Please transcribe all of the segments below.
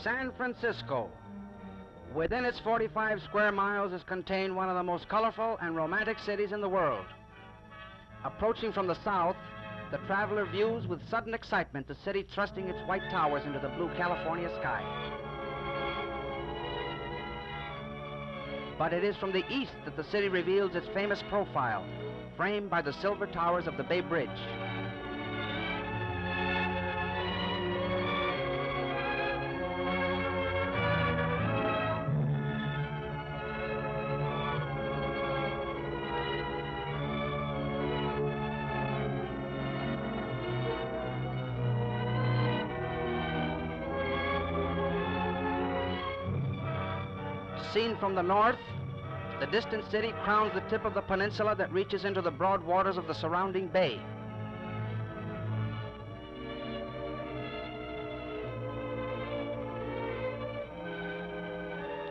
San Francisco. Within its 45 square miles is contained one of the most colorful and romantic cities in the world. Approaching from the south, the traveler views with sudden excitement the city thrusting its white towers into the blue California sky. But it is from the east that the city reveals its famous profile, framed by the silver towers of the Bay Bridge. Seen from the north, the distant city crowns the tip of the peninsula that reaches into the broad waters of the surrounding bay.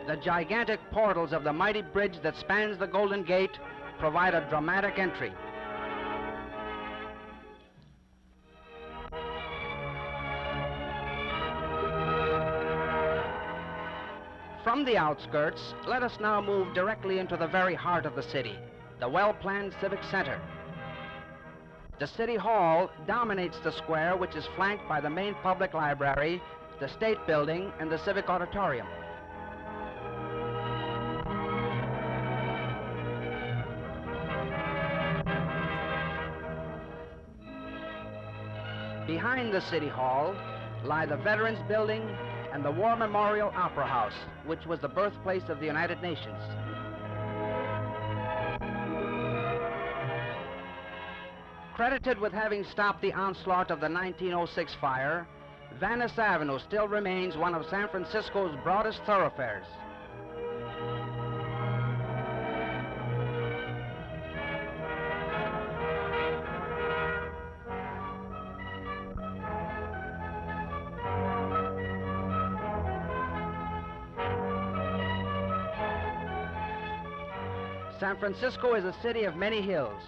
The gigantic portals of the mighty bridge that spans the Golden Gate provide a dramatic entry. From the outskirts, let us now move directly into the very heart of the city, the well-planned Civic Center. The City Hall dominates the square, which is flanked by the main public library, the State Building, and the Civic Auditorium. Behind the City Hall lie the Veterans Building and the War Memorial Opera House, which was the birthplace of the United Nations. Credited with having stopped the onslaught of the 1906 fire, Venice Avenue still remains one of San Francisco's broadest thoroughfares. San Francisco is a city of many hills,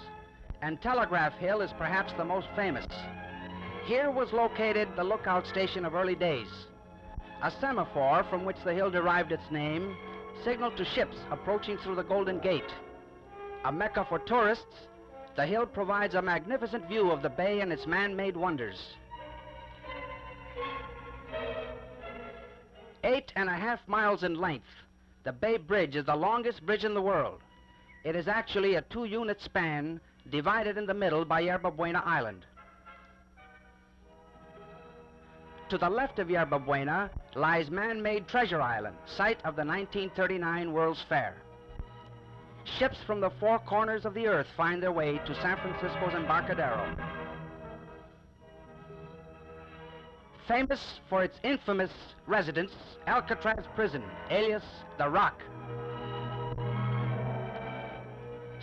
and Telegraph Hill is perhaps the most famous. Here was located the lookout station of early days. A semaphore from which the hill derived its name signaled to ships approaching through the Golden Gate. A mecca for tourists, the hill provides a magnificent view of the bay and its man-made wonders. 8.5 miles in length, the Bay Bridge is the longest bridge in the world. It is actually a 2-unit span divided in the middle by Yerba Buena Island. To the left of Yerba Buena lies man-made Treasure Island, site of the 1939 World's Fair. Ships from the 4 corners of the earth find their way to San Francisco's Embarcadero. Famous for its infamous residence, Alcatraz Prison, alias the Rock.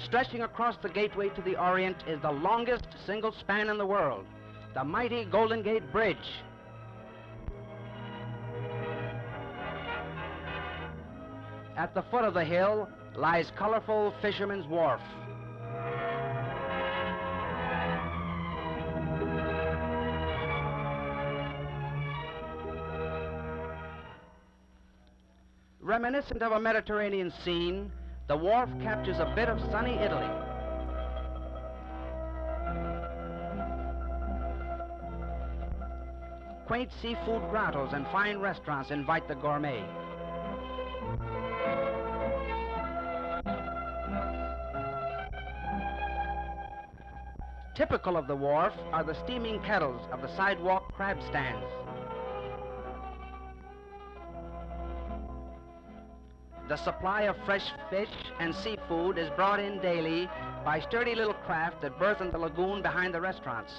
Stretching across the gateway to the Orient is the longest single span in the world, the mighty Golden Gate Bridge. At the foot of the hill lies colorful Fisherman's Wharf. Reminiscent of a Mediterranean scene, the wharf captures a bit of sunny Italy. Quaint seafood grottos and fine restaurants invite the gourmet. Typical of the wharf are the steaming kettles of the sidewalk crab stands. The supply of fresh fish and seafood is brought in daily by sturdy little craft that berth in the lagoon behind the restaurants.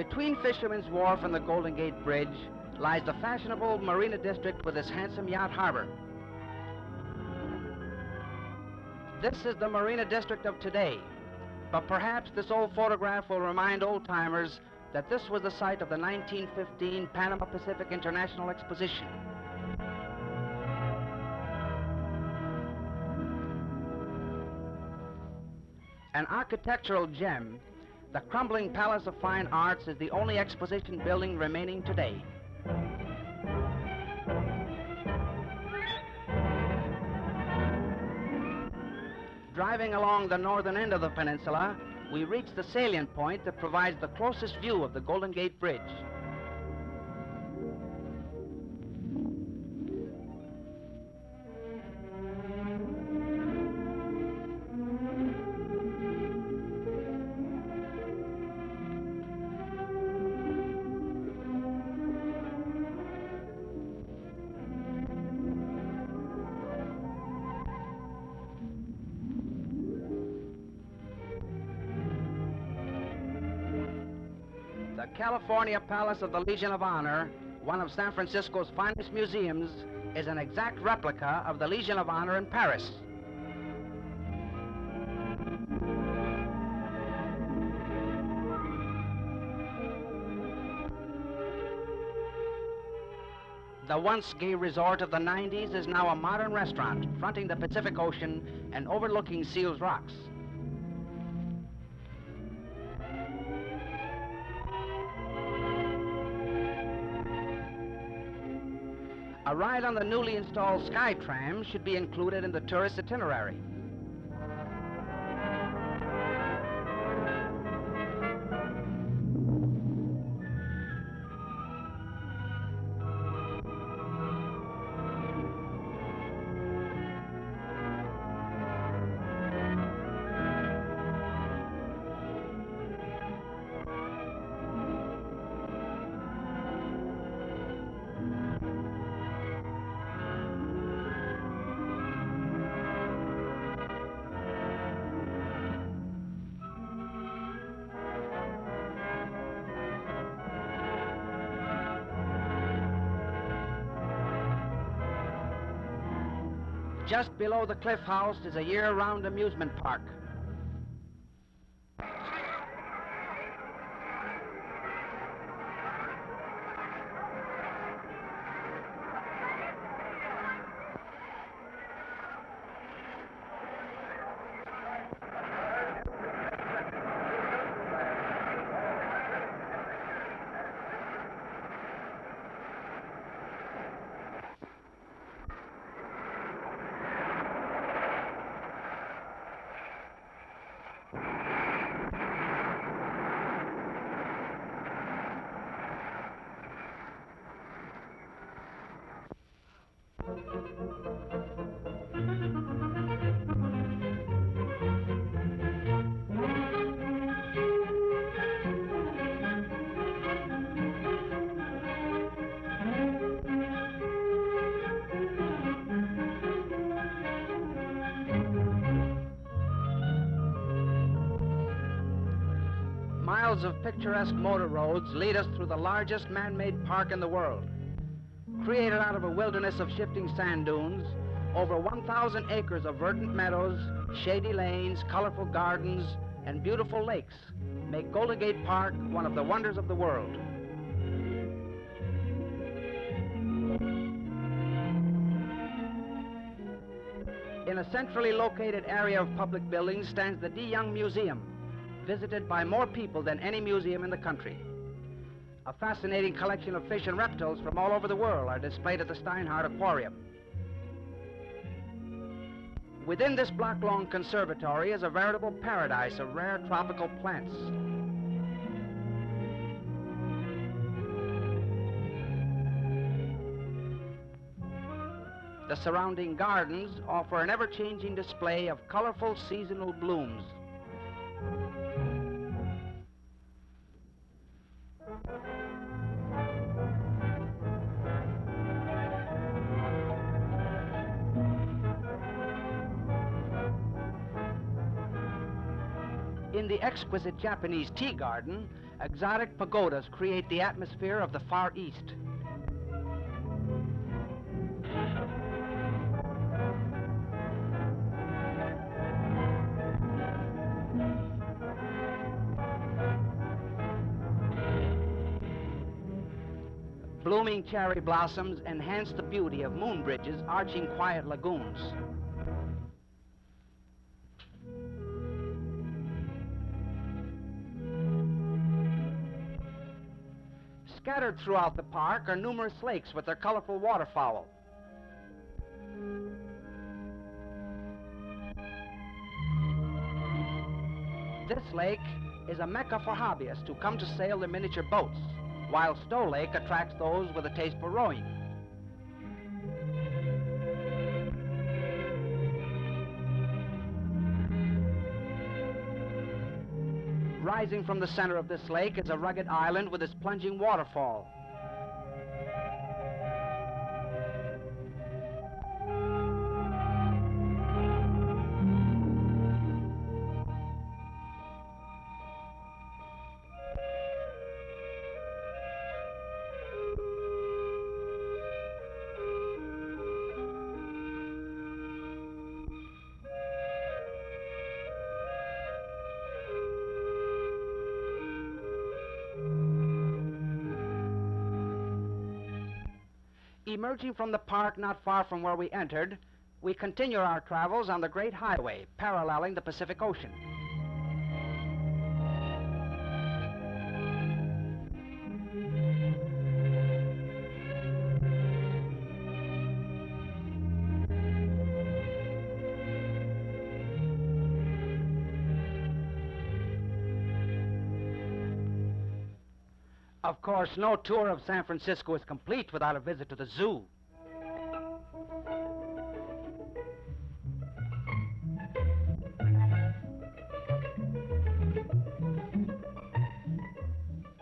Between Fisherman's Wharf and the Golden Gate Bridge lies the fashionable Marina District with its handsome yacht harbor. This is the Marina District of today, but perhaps this old photograph will remind old-timers that this was the site of the 1915 Panama Pacific International Exposition. An architectural gem, the crumbling Palace of Fine Arts is the only exposition building remaining today. Driving along the northern end of the peninsula, we reach the salient point that provides the closest view of the Golden Gate Bridge. The California Palace of the Legion of Honor, one of San Francisco's finest museums, is an exact replica of the Legion of Honor in Paris. The once gay resort of the 90s is now a modern restaurant fronting the Pacific Ocean and overlooking Seals Rocks. A ride on the newly installed SkyTram should be included in the tourist itinerary. Just below the Cliff House is a year-round amusement park. Miles of picturesque motor roads lead us through the largest man-made park in the world. Created out of a wilderness of shifting sand dunes, over 1,000 acres of verdant meadows, shady lanes, colorful gardens, and beautiful lakes make Golden Gate Park one of the wonders of the world. In a centrally located area of public buildings stands the D. Young Museum, visited by more people than any museum in the country. A fascinating collection of fish and reptiles from all over the world are displayed at the Steinhardt Aquarium. Within this block-long conservatory is a veritable paradise of rare tropical plants. The surrounding gardens offer an ever-changing display of colorful seasonal blooms. In the exquisite Japanese tea garden, Exotic pagodas create the atmosphere of the Far East. Blooming cherry blossoms enhance the beauty of moon bridges arching quiet lagoons. Scattered throughout the park are numerous lakes with their colorful waterfowl. This lake is a mecca for hobbyists who come to sail their miniature boats, while Stowe Lake attracts those with a taste for rowing. Rising from the center of this lake is a rugged island with its plunging waterfall. Emerging from the park not far from where we entered, we continue our travels on the Great Highway, paralleling the Pacific Ocean. Of course, no tour of San Francisco is complete without a visit to the zoo.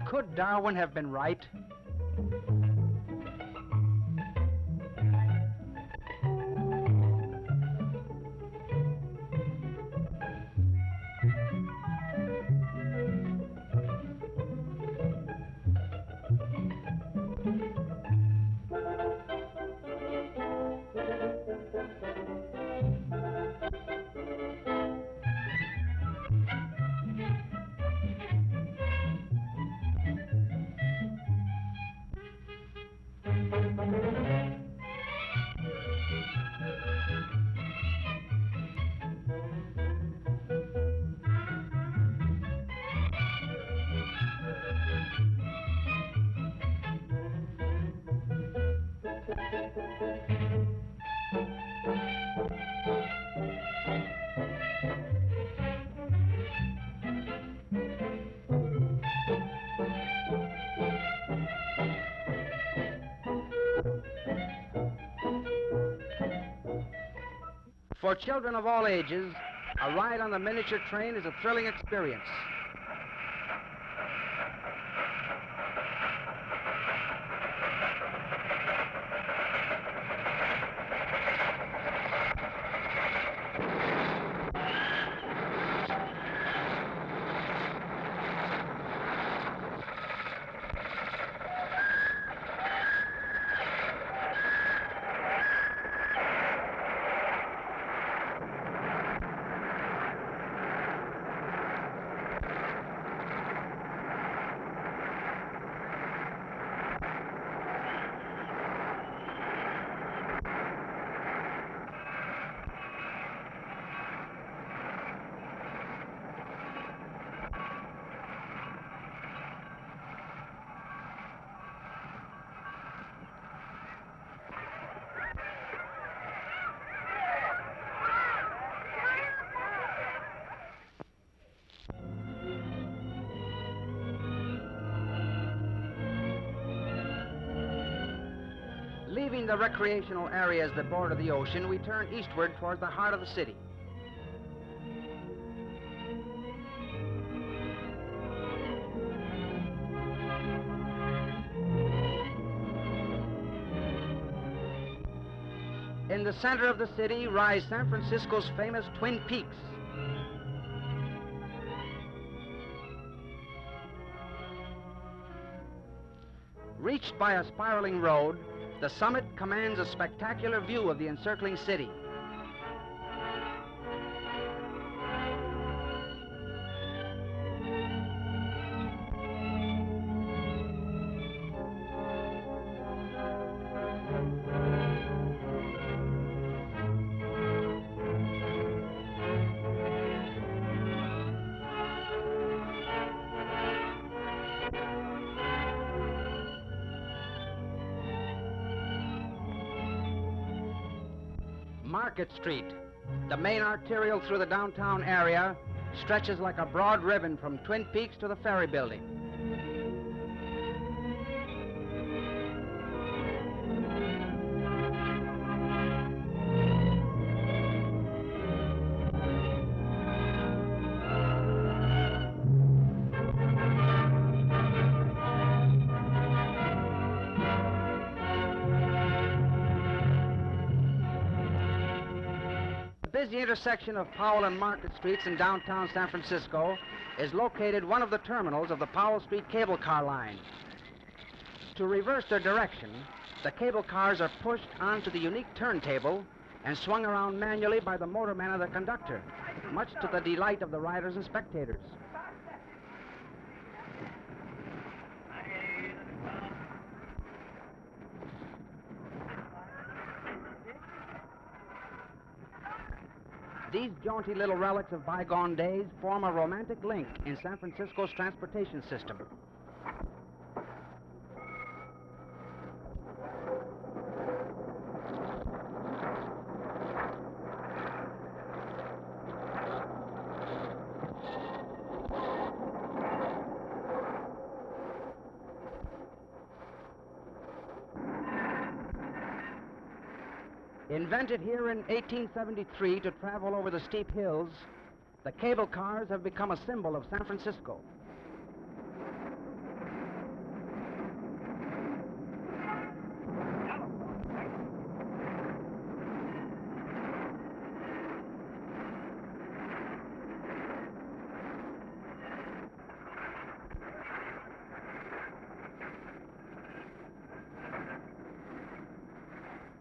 Could Darwin have been right? For children of all ages, a ride on the miniature train is a thrilling experience. Leaving the recreational areas that border the ocean, we turn eastward towards the heart of the city. In the center of the city rise San Francisco's famous Twin Peaks. Reached by a spiraling road, the summit commands a spectacular view of the encircling city. Market Street, the main arterial through the downtown area, stretches like a broad ribbon from Twin Peaks to the Ferry Building. The busy intersection of Powell and Market Streets in downtown San Francisco is located one of the terminals of the Powell Street cable car line. To reverse their direction, the cable cars are pushed onto the unique turntable and swung around manually by the motorman and the conductor, much to the delight of the riders and spectators. These jaunty little relics of bygone days form a romantic link in San Francisco's transportation system. Invented here in 1873 to travel over the steep hills, the cable cars have become a symbol of San Francisco.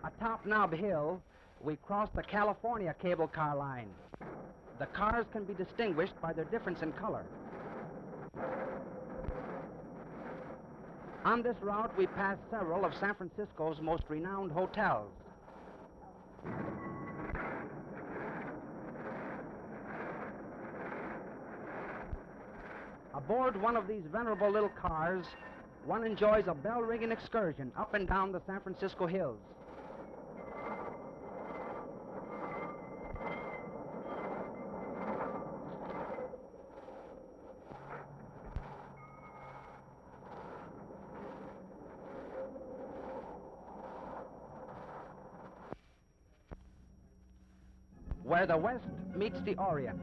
Atop Nob Hill, we cross the California cable car line. The cars can be distinguished by their difference in color. On this route, we pass several of San Francisco's most renowned hotels. Aboard one of these venerable little cars, one enjoys a bell-ringing excursion up and down the San Francisco hills. Where the West meets the Orient,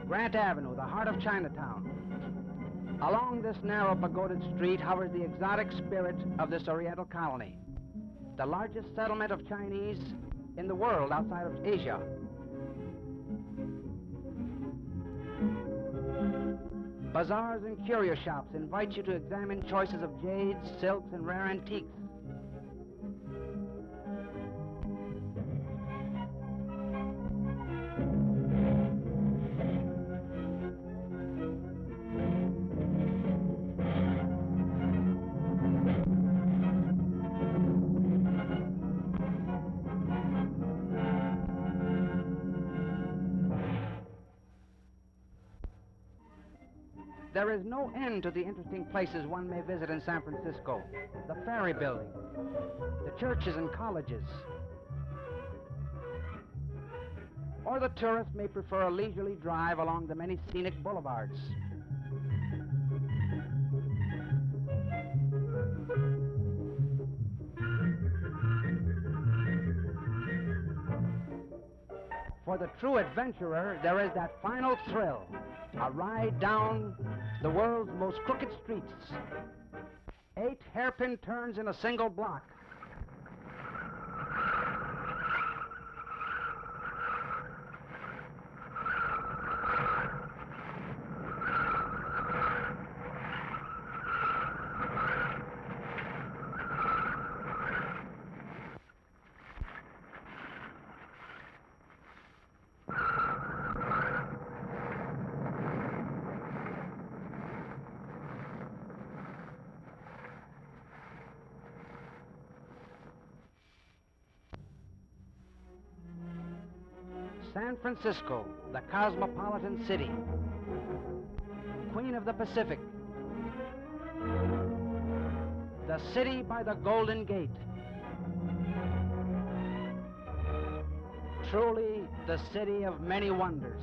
Grant Avenue, the heart of Chinatown. Along this narrow pagoded street hovers the exotic spirit of this Oriental colony, the largest settlement of Chinese in the world outside of Asia. Bazaars and curio shops invite you to examine choices of jades, silks, and rare antiques. There is no end to the interesting places one may visit in San Francisco. The Ferry Building, the churches and colleges. Or the tourist may prefer a leisurely drive along the many scenic boulevards. For the true adventurer, there is that final thrill, a ride down the world's most crooked streets. 8 hairpin turns in a single block. San Francisco, the cosmopolitan city, Queen of the Pacific, the city by the Golden Gate. Truly the city of many wonders.